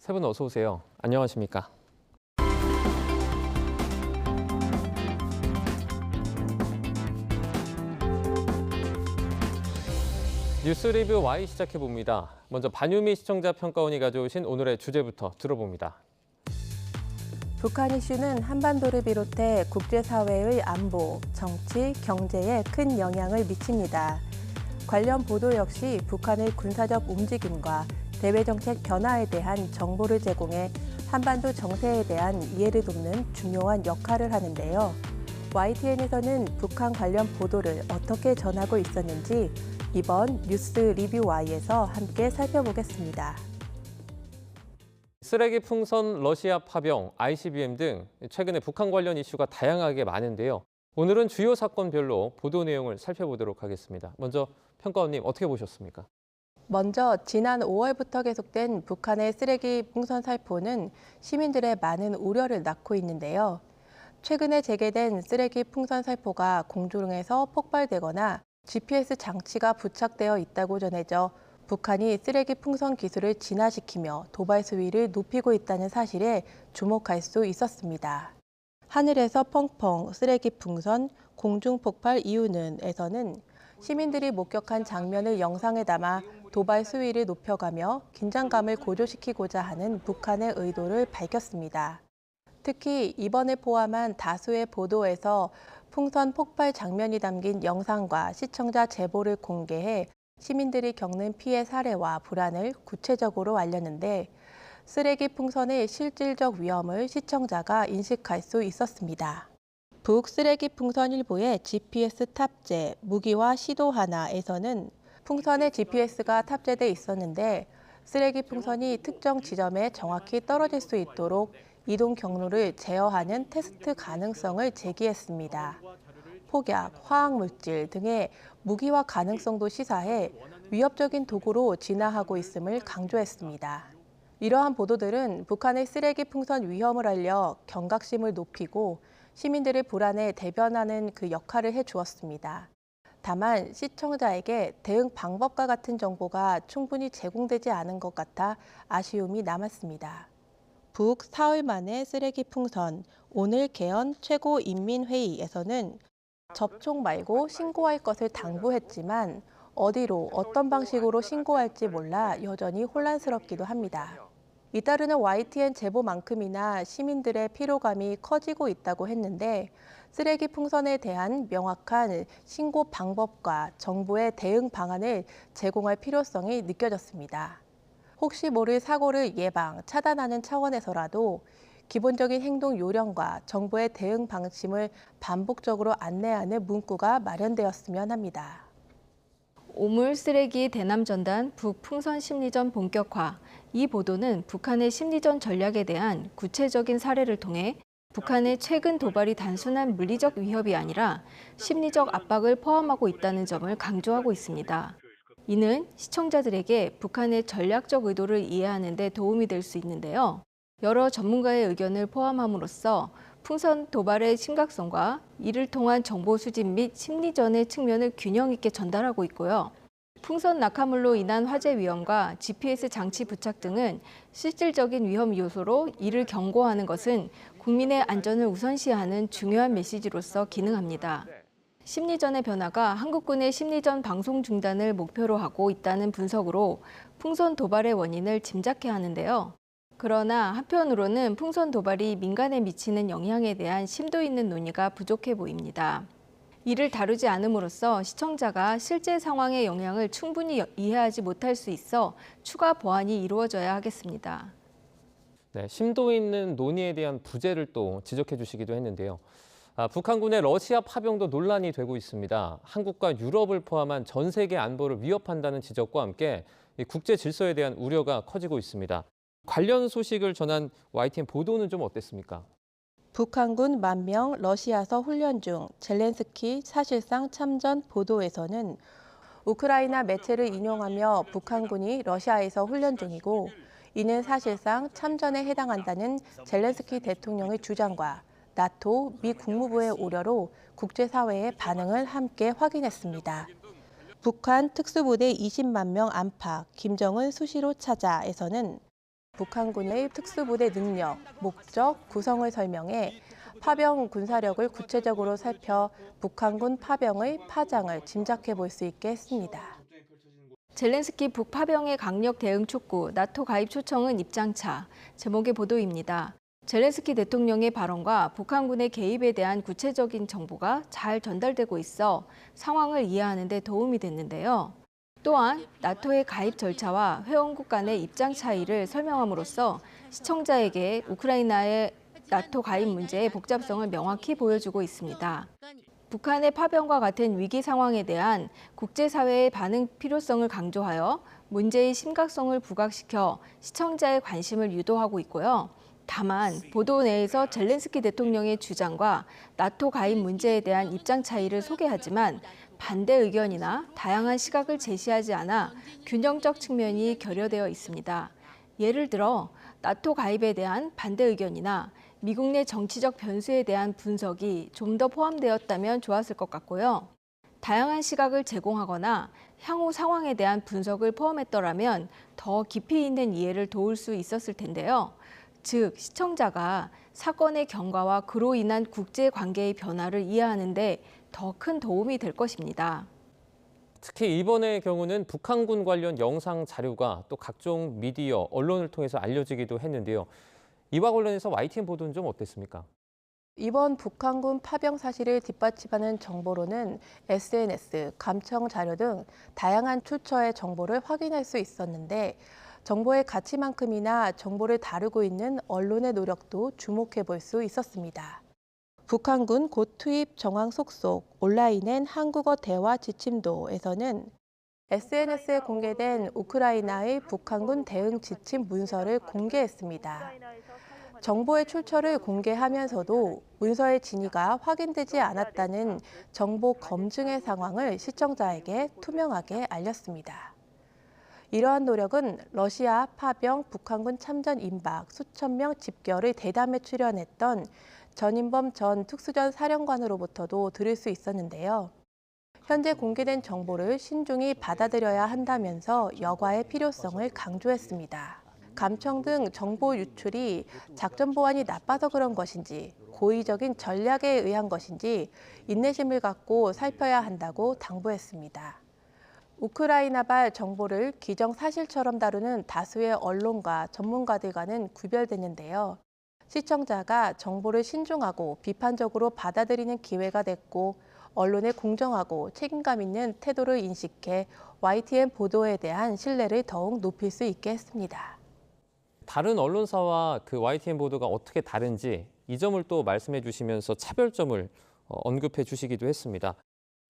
세 분 어서 오세요. 안녕하십니까? 뉴스 리뷰 Y 시작해봅니다. 먼저 반유미 시청자 평가원이 가져오신 오늘의 주제부터 들어봅니다. 북한 이슈는 한반도를 비롯해 국제사회의 안보, 정치, 경제에 큰 영향을 미칩니다. 관련 보도 역시 북한의 군사적 움직임과 대외정책 변화에 대한 정보를 제공해 한반도 정세에 대한 이해를 돕는 중요한 역할을 하는데요. YTN에서는 북한 관련 보도를 어떻게 전하고 있었는지 이번 뉴스 리뷰 Y에서 함께 살펴보겠습니다. 쓰레기 풍선, 러시아 파병, ICBM 등 최근에 북한 관련 이슈가 다양하게 많은데요. 오늘은 주요 사건별로 보도 내용을 살펴보도록 하겠습니다. 먼저 평가원님 어떻게 보셨습니까? 먼저 지난 5월부터 계속된 북한의 쓰레기 풍선 살포는 시민들의 많은 우려를 낳고 있는데요. 최근에 재개된 쓰레기 풍선 살포가 공중에서 폭발되거나 GPS 장치가 부착되어 있다고 전해져 북한이 쓰레기 풍선 기술을 진화시키며 도발 수위를 높이고 있다는 사실에 주목할 수 있었습니다. 하늘에서 펑펑 쓰레기 풍선, 공중 폭발 이유는에서는 시민들이 목격한 장면을 영상에 담아 도발 수위를 높여가며 긴장감을 고조시키고자 하는 북한의 의도를 밝혔습니다. 특히 이번에 포함한 다수의 보도에서 풍선 폭발 장면이 담긴 영상과 시청자 제보를 공개해 시민들이 겪는 피해 사례와 불안을 구체적으로 알렸는데 쓰레기 풍선의 실질적 위험을 시청자가 인식할 수 있었습니다. 북 쓰레기 풍선 일부에 GPS 탑재, 무기화 시도 하나에서는 풍선에 GPS가 탑재돼 있었는데 쓰레기 풍선이 특정 지점에 정확히 떨어질 수 있도록 이동 경로를 제어하는 테스트 가능성을 제기했습니다. 폭약, 화학물질 등의 무기화 가능성도 시사해 위협적인 도구로 진화하고 있음을 강조했습니다. 이러한 보도들은 북한의 쓰레기 풍선 위험을 알려 경각심을 높이고 시민들의 불안에 대변하는 그 역할을 해주었습니다. 다만 시청자에게 대응 방법과 같은 정보가 충분히 제공되지 않은 것 같아 아쉬움이 남았습니다. 북 사흘 만에 쓰레기 풍선, 오늘 개헌 최고인민회의에서는 접촉 말고 신고할 것을 당부했지만 어디로 어떤 방식으로 신고할지 몰라 여전히 혼란스럽기도 합니다. 이따르는 YTN 제보만큼이나 시민들의 피로감이 커지고 있다고 했는데 쓰레기 풍선에 대한 명확한 신고 방법과 정부의 대응 방안을 제공할 필요성이 느껴졌습니다. 혹시 모를 사고를 예방, 차단하는 차원에서라도 기본적인 행동 요령과 정부의 대응 방침을 반복적으로 안내하는 문구가 마련되었으면 합니다. 오물 쓰레기 대남 전단 북풍선 심리전 본격화. 이 보도는 북한의 심리전 전략에 대한 구체적인 사례를 통해 북한의 최근 도발이 단순한 물리적 위협이 아니라 심리적 압박을 포함하고 있다는 점을 강조하고 있습니다. 이는 시청자들에게 북한의 전략적 의도를 이해하는 데 도움이 될 수 있는데요. 여러 전문가의 의견을 포함함으로써 풍선 도발의 심각성과 이를 통한 정보 수집 및 심리전의 측면을 균형 있게 전달하고 있고요. 풍선 낙하물로 인한 화재 위험과 GPS 장치 부착 등은 실질적인 위험 요소로 이를 경고하는 것은 국민의 안전을 우선시하는 중요한 메시지로서 기능합니다. 심리전의 변화가 한국군의 심리전 방송 중단을 목표로 하고 있다는 분석으로 풍선 도발의 원인을 짐작해 하는데요. 그러나 한편으로는 풍선 도발이 민간에 미치는 영향에 대한 심도 있는 논의가 부족해 보입니다. 이를 다루지 않음으로써 시청자가 실제 상황의 영향을 충분히 이해하지 못할 수 있어 추가 보완이 이루어져야 하겠습니다. 네, 심도 있는 논의에 대한 부재를 또 지적해 주시기도 했는데요. 북한군의 러시아 파병도 논란이 되고 있습니다. 한국과 유럽을 포함한 전 세계 안보를 위협한다는 지적과 함께 국제 질서에 대한 우려가 커지고 있습니다. 관련 소식을 전한 YTN 보도는 좀 어땠습니까? 북한군 10,000명 러시아서 훈련 중 젤렌스키 사실상 참전 보도에서는 우크라이나 매체를 인용하며 북한군이 러시아에서 훈련 중이고 이는 사실상 참전에 해당한다는 젤렌스키 대통령의 주장과 나토, 미 국무부의 우려로 국제사회의 반응을 함께 확인했습니다. 북한 특수부대 20만 명 안팎, 김정은 수시로 찾아에서는 북한군의 특수부대 능력, 목적, 구성을 설명해 파병 군사력을 구체적으로 살펴 북한군 파병의 파장을 짐작해 볼 수 있게 했습니다. 젤렌스키 북파병의 강력 대응 촉구, 나토 가입 초청은 입장차. 제목의 보도입니다. 젤렌스키 대통령의 발언과 북한군의 개입에 대한 구체적인 정보가 잘 전달되고 있어 상황을 이해하는 데 도움이 됐는데요. 또한 나토의 가입 절차와 회원국 간의 입장 차이를 설명함으로써 시청자에게 우크라이나의 나토 가입 문제의 복잡성을 명확히 보여주고 있습니다. 북한의 파병과 같은 위기 상황에 대한 국제사회의 반응 필요성을 강조하여 문제의 심각성을 부각시켜 시청자의 관심을 유도하고 있고요. 다만 보도 내에서 젤렌스키 대통령의 주장과 나토 가입 문제에 대한 입장 차이를 소개하지만 반대 의견이나 다양한 시각을 제시하지 않아 균형적 측면이 결여되어 있습니다. 예를 들어 나토 가입에 대한 반대 의견이나 미국 내 정치적 변수에 대한 분석이 좀 더 포함되었다면 좋았을 것 같고요. 다양한 시각을 제공하거나 향후 상황에 대한 분석을 포함했더라면 더 깊이 있는 이해를 도울 수 있었을 텐데요. 즉, 시청자가 사건의 경과와 그로 인한 국제 관계의 변화를 이해하는 데 더 큰 도움이 될 것입니다. 특히 이번의 경우는 북한군 관련 영상 자료가 또 각종 미디어, 언론을 통해서 알려지기도 했는데요. 이와 관련해서 YTN 보도는 좀 어땠습니까? 이번 북한군 파병 사실을 뒷받침하는 정보로는 SNS, 감청 자료 등 다양한 출처의 정보를 확인할 수 있었는데 정보의 가치만큼이나 정보를 다루고 있는 언론의 노력도 주목해 볼 수 있었습니다. 북한군 곧 투입 정황 속속 온라인엔 한국어 대화 지침도에서는 SNS에 공개된 우크라이나의 북한군 대응 지침 문서를 공개했습니다. 정보의 출처를 공개하면서도 문서의 진위가 확인되지 않았다는 정보 검증의 상황을 시청자에게 투명하게 알렸습니다. 이러한 노력은 러시아 파병 북한군 참전 임박 수천 명 집결의 대담에 출연했던 전인범 전 특수전 사령관으로부터도 들을 수 있었는데요. 현재 공개된 정보를 신중히 받아들여야 한다면서 여과의 필요성을 강조했습니다. 감청 등 정보 유출이 작전 보안이 나빠서 그런 것인지 고의적인 전략에 의한 것인지 인내심을 갖고 살펴야 한다고 당부했습니다. 우크라이나발 정보를 기정사실처럼 다루는 다수의 언론과 전문가들과는 구별되는데요. 시청자가 정보를 신중하고 비판적으로 받아들이는 기회가 됐고 언론의 공정하고 책임감 있는 태도를 인식해 YTN 보도에 대한 신뢰를 더욱 높일 수 있게 했습니다. 다른 언론사와 그 YTN 보도가 어떻게 다른지 이 점을 또 말씀해 주시면서 차별점을 언급해 주시기도 했습니다.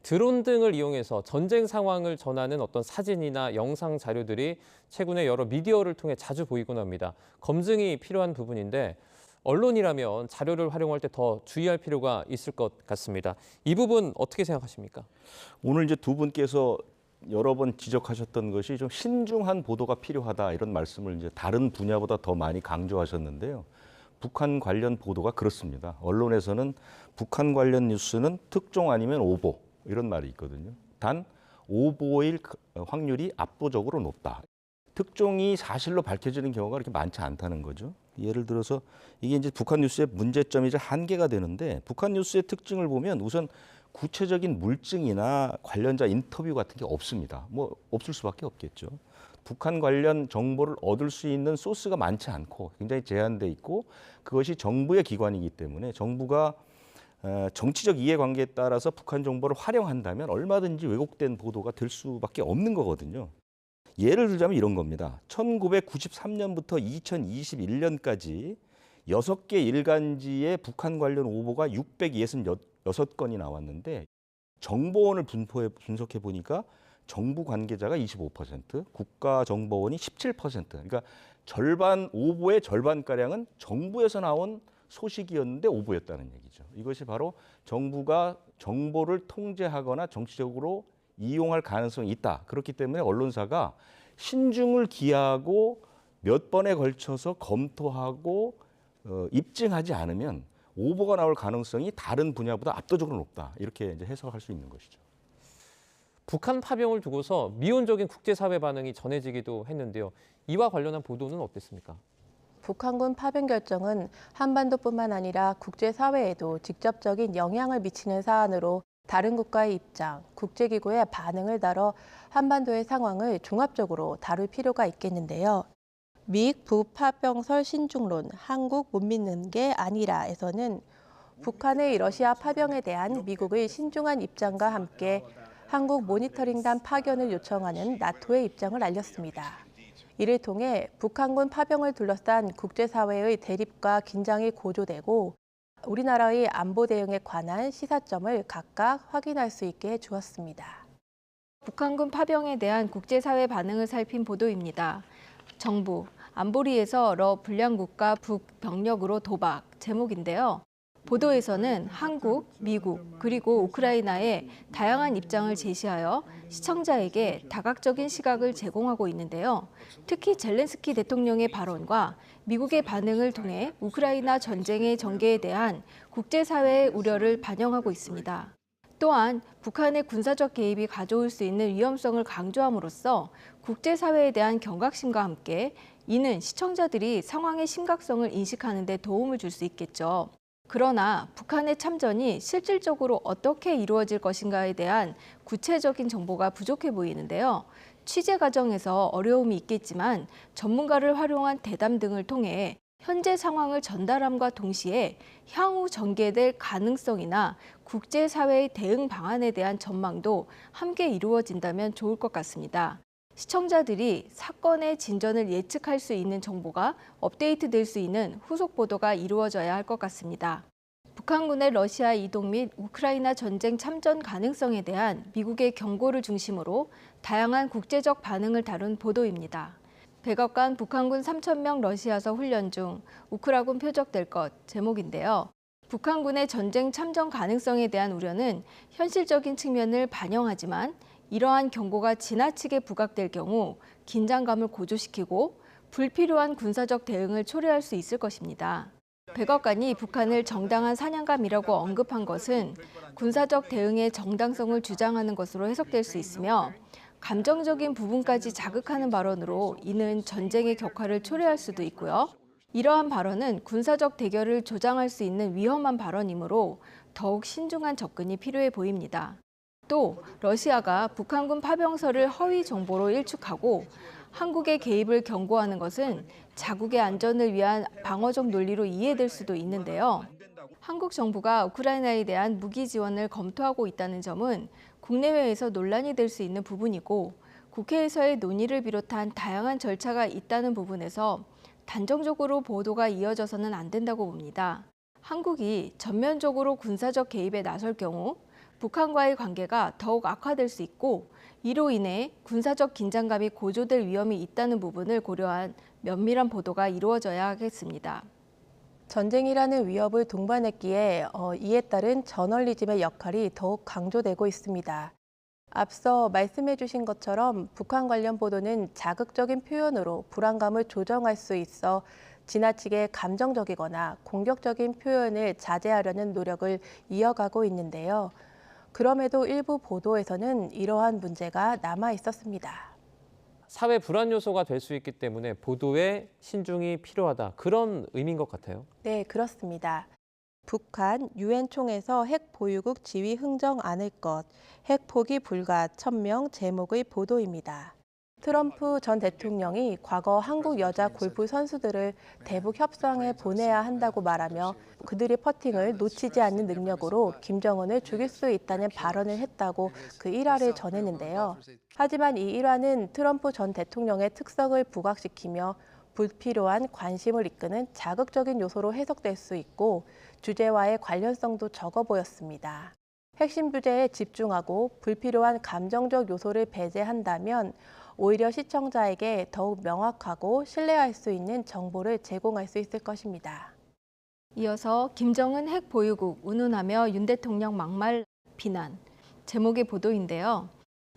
드론 등을 이용해서 전쟁 상황을 전하는 어떤 사진이나 영상 자료들이 최근에 여러 미디어를 통해 자주 보이곤 합니다. 검증이 필요한 부분인데 언론이라면 자료를 활용할 때 더 주의할 필요가 있을 것 같습니다. 이 부분 어떻게 생각하십니까? 오늘 이제 두 분께서 여러 번 지적하셨던 것이 좀 신중한 보도가 필요하다 이런 말씀을 이제 다른 분야보다 더 많이 강조하셨는데요. 북한 관련 보도가 그렇습니다. 언론에서는 북한 관련 뉴스는 특종 아니면 오보 이런 말이 있거든요. 단 오보일 확률이 압도적으로 높다. 특종이 사실로 밝혀지는 경우가 그렇게 많지 않다는 거죠. 예를 들어서 이게 이제 북한 뉴스의 문제점이자 한계가 되는데 북한 뉴스의 특징을 보면 우선 구체적인 물증이나 관련자 인터뷰 같은 게 없습니다. 뭐 없을 수밖에 없겠죠. 북한 관련 정보를 얻을 수 있는 소스가 많지 않고 굉장히 제한돼 있고 그것이 정부의 기관이기 때문에 정부가 정치적 이해관계에 따라서 북한 정보를 활용한다면 얼마든지 왜곡된 보도가 될 수밖에 없는 거거든요. 예를 들자면 이런 겁니다. 1993년부터 2021년까지 6개 일간지의 북한 관련 오보가 666건이 나왔는데 정보원을 분석해 보니까 정부 관계자가 25%, 국가정보원이 17%. 그러니까 절반 오보의 절반가량은 정부에서 나온 소식이었는데 오보였다는 얘기죠. 이것이 바로 정부가 정보를 통제하거나 정치적으로 이용할 가능성이 있다. 그렇기 때문에 언론사가 신중을 기하고 몇 번에 걸쳐서 검토하고 입증하지 않으면 오보가 나올 가능성이 다른 분야보다 압도적으로 높다. 이렇게 이제 해석할 수 있는 것이죠. 북한 파병을 두고서 미온적인 국제사회 반응이 전해지기도 했는데요. 이와 관련한 보도는 어땠습니까? 북한군 파병 결정은 한반도뿐만 아니라 국제사회에도 직접적인 영향을 미치는 사안으로 다른 국가의 입장, 국제기구의 반응을 다뤄 한반도의 상황을 종합적으로 다룰 필요가 있겠는데요. 미국 파병설 신중론, 한국 못 믿는 게 아니라에서는 북한의 러시아 파병에 대한 미국의 신중한 입장과 함께 한국 모니터링단 파견을 요청하는 나토의 입장을 알렸습니다. 이를 통해 북한군 파병을 둘러싼 국제사회의 대립과 긴장이 고조되고 우리나라의 안보 대응에 관한 시사점을 각각 확인할 수 있게 해주었습니다. 북한군 파병에 대한 국제사회 반응을 살핀 보도입니다. 정부, 안보리에서 불량 국가 북 병력으로 도박 제목인데요. 보도에서는 한국, 미국, 그리고 우크라이나의 다양한 입장을 제시하여 시청자에게 다각적인 시각을 제공하고 있는데요. 특히 젤렌스키 대통령의 발언과 미국의 반응을 통해 우크라이나 전쟁의 전개에 대한 국제사회의 우려를 반영하고 있습니다. 또한 북한의 군사적 개입이 가져올 수 있는 위험성을 강조함으로써 국제사회에 대한 경각심과 함께 이는 시청자들이 상황의 심각성을 인식하는 데 도움을 줄 수 있겠죠. 그러나 북한의 참전이 실질적으로 어떻게 이루어질 것인가에 대한 구체적인 정보가 부족해 보이는데요. 취재 과정에서 어려움이 있겠지만 전문가를 활용한 대담 등을 통해 현재 상황을 전달함과 동시에 향후 전개될 가능성이나 국제사회의 대응 방안에 대한 전망도 함께 이루어진다면 좋을 것 같습니다. 시청자들이 사건의 진전을 예측할 수 있는 정보가 업데이트될 수 있는 후속 보도가 이루어져야 할 것 같습니다. 북한군의 러시아 이동 및 우크라이나 전쟁 참전 가능성에 대한 미국의 경고를 중심으로 다양한 국제적 반응을 다룬 보도입니다. 백악관 북한군 3,000명 러시아서 훈련 중 우크라군 표적될 것 제목인데요. 북한군의 전쟁 참전 가능성에 대한 우려는 현실적인 측면을 반영하지만 이러한 경고가 지나치게 부각될 경우 긴장감을 고조시키고 불필요한 군사적 대응을 초래할 수 있을 것입니다. 백악관이 북한을 정당한 사냥감이라고 언급한 것은 군사적 대응의 정당성을 주장하는 것으로 해석될 수 있으며 감정적인 부분까지 자극하는 발언으로 이는 전쟁의 격화를 초래할 수도 있고요. 이러한 발언은 군사적 대결을 조장할 수 있는 위험한 발언이므로 더욱 신중한 접근이 필요해 보입니다. 또 러시아가 북한군 파병설을 허위 정보로 일축하고 한국의 개입을 경고하는 것은 자국의 안전을 위한 방어적 논리로 이해될 수도 있는데요. 한국 정부가 우크라이나에 대한 무기 지원을 검토하고 있다는 점은 국내외에서 논란이 될 수 있는 부분이고 국회에서의 논의를 비롯한 다양한 절차가 있다는 부분에서 단정적으로 보도가 이어져서는 안 된다고 봅니다. 한국이 전면적으로 군사적 개입에 나설 경우 북한과의 관계가 더욱 악화될 수 있고 이로 인해 군사적 긴장감이 고조될 위험이 있다는 부분을 고려한 면밀한 보도가 이루어져야 하겠습니다. 전쟁이라는 위협을 동반했기에 이에 따른 저널리즘의 역할이 더욱 강조되고 있습니다. 앞서 말씀해 주신 것처럼 북한 관련 보도는 자극적인 표현으로 불안감을 조정할 수 있어 지나치게 감정적이거나 공격적인 표현을 자제하려는 노력을 이어가고 있는데요. 그럼에도 일부 보도에서는 이러한 문제가 남아 있었습니다. 사회 불안 요소가 될 수 있기 때문에 보도에 신중이 필요하다. 그런 의미인 것 같아요. 네, 그렇습니다. 북한 유엔 총회에서 핵 보유국 지위 흥정 않을 것, 핵 포기 불가 1,000명 제목의 보도입니다. 트럼프 전 대통령이 과거 한국 여자 골프 선수들을 대북 협상에 보내야 한다고 말하며 그들의 퍼팅을 놓치지 않는 능력으로 김정은을 죽일 수 있다는 발언을 했다고 그 일화를 전했는데요. 하지만 이 일화는 트럼프 전 대통령의 특성을 부각시키며 불필요한 관심을 이끄는 자극적인 요소로 해석될 수 있고 주제와의 관련성도 적어 보였습니다. 핵심 주제에 집중하고 불필요한 감정적 요소를 배제한다면 오히려 시청자에게 더욱 명확하고 신뢰할 수 있는 정보를 제공할 수 있을 것입니다. 이어서 김정은 핵 보유국 운운하며 윤 대통령 막말 비난 제목의 보도인데요.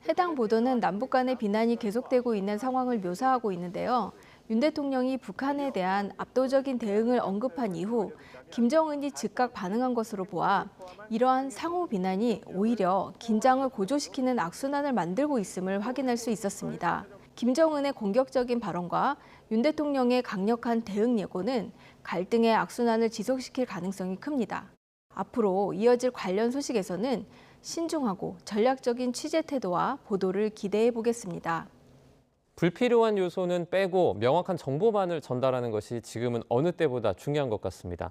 해당 보도는 남북 간의 비난이 계속되고 있는 상황을 묘사하고 있는데요. 윤 대통령이 북한에 대한 압도적인 대응을 언급한 이후 김정은이 즉각 반응한 것으로 보아 이러한 상호 비난이 오히려 긴장을 고조시키는 악순환을 만들고 있음을 확인할 수 있었습니다. 김정은의 공격적인 발언과 윤 대통령의 강력한 대응 예고는 갈등의 악순환을 지속시킬 가능성이 큽니다. 앞으로 이어질 관련 소식에서는 신중하고 전략적인 취재 태도와 보도를 기대해 보겠습니다. 불필요한 요소는 빼고 명확한 정보만을 전달하는 것이 지금은 어느 때보다 중요한 것 같습니다.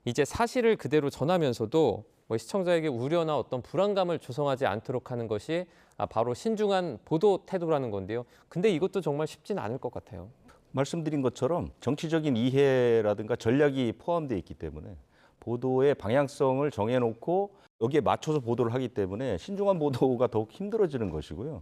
이제 사실을 그대로 전하면서도 시청자에게 우려나 어떤 불안감을 조성하지 않도록 하는 것이 바로 신중한 보도 태도라는 건데요. 근데 이것도 정말 쉽지는 않을 것 같아요. 말씀드린 것처럼 정치적인 이해라든가 전략이 포함되어 있기 때문에 보도의 방향성을 정해놓고 여기에 맞춰서 보도를 하기 때문에 신중한 보도가 더욱 힘들어지는 것이고요.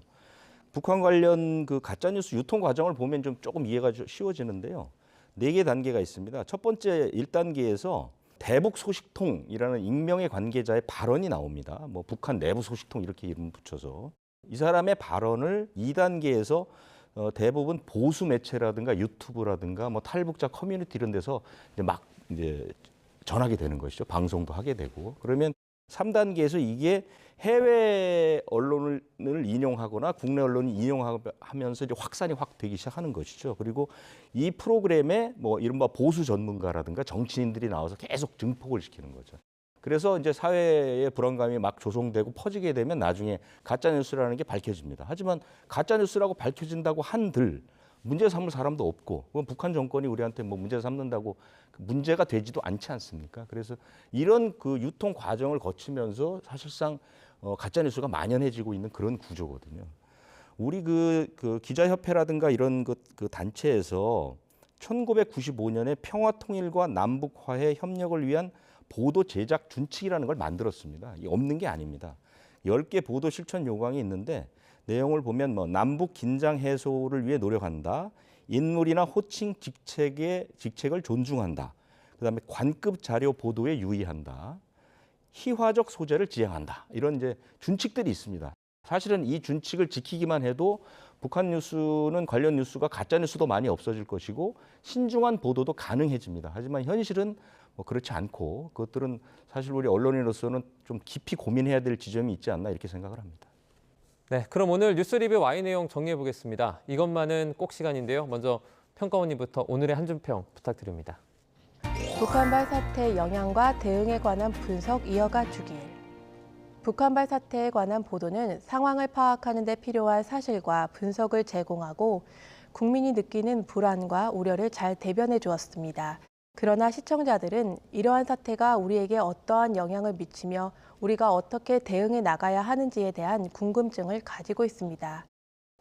북한 관련 그 가짜뉴스 유통 과정을 보면 좀 조금 이해가 쉬워지는데요. 4개 단계가 있습니다. 첫 번째 1단계에서 대북 소식통이라는 익명의 관계자의 발언이 나옵니다. 뭐 북한 내부 소식통 이렇게 이름 붙여서 이 사람의 발언을 2단계에서 대부분 보수 매체라든가 유튜브라든가 뭐 탈북자 커뮤니티 이런 데서 이제 전하게 되는 것이죠. 방송도 하게 되고. 그러면 3단계에서 이게 해외 언론을 인용하거나 국내 언론이 인용하면서 이제 확산이 확 되기 시작하는 것이죠. 그리고 이 프로그램에 뭐 이른바 보수 전문가라든가 정치인들이 나와서 계속 증폭을 시키는 거죠. 그래서 이제 사회의 불안감이 막 조성되고 퍼지게 되면 나중에 가짜 뉴스라는 게 밝혀집니다. 하지만 가짜 뉴스라고 밝혀진다고 한들 문제 삼을 사람도 없고, 그건 북한 정권이 우리한테 뭐 문제 삼는다고 문제가 되지도 않지 않습니까? 그래서 이런 그 유통 과정을 거치면서 사실상 가짜 뉴스가 만연해지고 있는 그런 구조거든요. 우리 그 기자협회라든가 이런 그 단체에서 1995년에 평화통일과 남북화해 협력을 위한 보도 제작 준칙이라는 걸 만들었습니다. 이게 없는 게 아닙니다. 10개 보도 실천 요강이 있는데 내용을 보면 뭐 남북 긴장 해소를 위해 노력한다. 인물이나 호칭 직책을 존중한다. 그다음에 관급 자료 보도에 유의한다. 희화적 소재를 지향한다. 이런 이제 준칙들이 있습니다. 사실은 이 준칙을 지키기만 해도 북한 뉴스는 관련 뉴스가 가짜 뉴스도 많이 없어질 것이고 신중한 보도도 가능해집니다. 하지만 현실은 뭐 그렇지 않고 그것들은 사실 우리 언론인으로서는 좀 깊이 고민해야 될 지점이 있지 않나 이렇게 생각을 합니다. 네, 그럼 오늘 뉴스 리뷰 Y 내용 정리해 보겠습니다. 이것만은 꼭 시간인데요. 먼저 평가원님부터 오늘의 한 줄 평 부탁드립니다. 북한발 사태 영향과 대응에 관한 분석 이어가 주길. 북한발 사태에 관한 보도는 상황을 파악하는 데 필요한 사실과 분석을 제공하고 국민이 느끼는 불안과 우려를 잘 대변해 주었습니다. 그러나 시청자들은 이러한 사태가 우리에게 어떠한 영향을 미치며 우리가 어떻게 대응해 나가야 하는지에 대한 궁금증을 가지고 있습니다.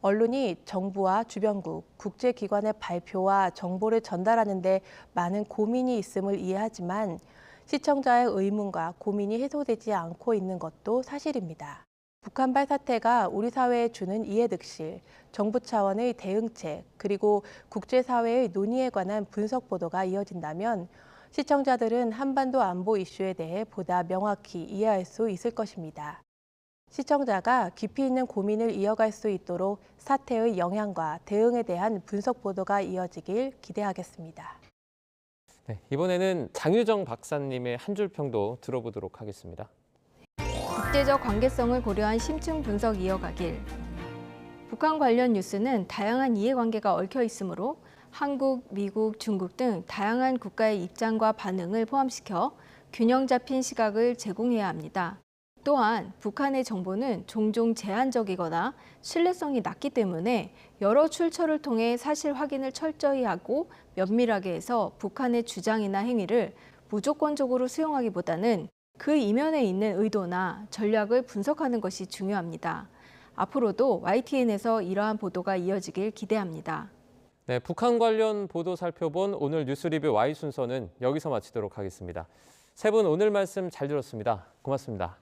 언론이 정부와 주변국, 국제기관의 발표와 정보를 전달하는 데 많은 고민이 있음을 이해하지만 시청자의 의문과 고민이 해소되지 않고 있는 것도 사실입니다. 북한발 사태가 우리 사회에 주는 이해득실, 정부 차원의 대응책, 그리고 국제사회의 논의에 관한 분석 보도가 이어진다면 시청자들은 한반도 안보 이슈에 대해 보다 명확히 이해할 수 있을 것입니다. 시청자가 깊이 있는 고민을 이어갈 수 있도록 사태의 영향과 대응에 대한 분석 보도가 이어지길 기대하겠습니다. 네, 이번에는 장유정 박사님의 한 줄 평도 들어보도록 하겠습니다. 국제적 관계성을 고려한 심층 분석 이어가길. 북한 관련 뉴스는 다양한 이해관계가 얽혀 있으므로 한국, 미국, 중국 등 다양한 국가의 입장과 반응을 포함시켜 균형 잡힌 시각을 제공해야 합니다. 또한 북한의 정보는 종종 제한적이거나 신뢰성이 낮기 때문에 여러 출처를 통해 사실 확인을 철저히 하고 면밀하게 해서 북한의 주장이나 행위를 무조건적으로 수용하기보다는 그 이면에 있는 의도나 전략을 분석하는 것이 중요합니다. 앞으로도 YTN에서 이러한 보도가 이어지길 기대합니다. 네, 북한 관련 보도 살펴본 오늘 뉴스 리뷰 Y 순서는 여기서 마치도록 하겠습니다. 세 분 오늘 말씀 잘 들었습니다. 고맙습니다.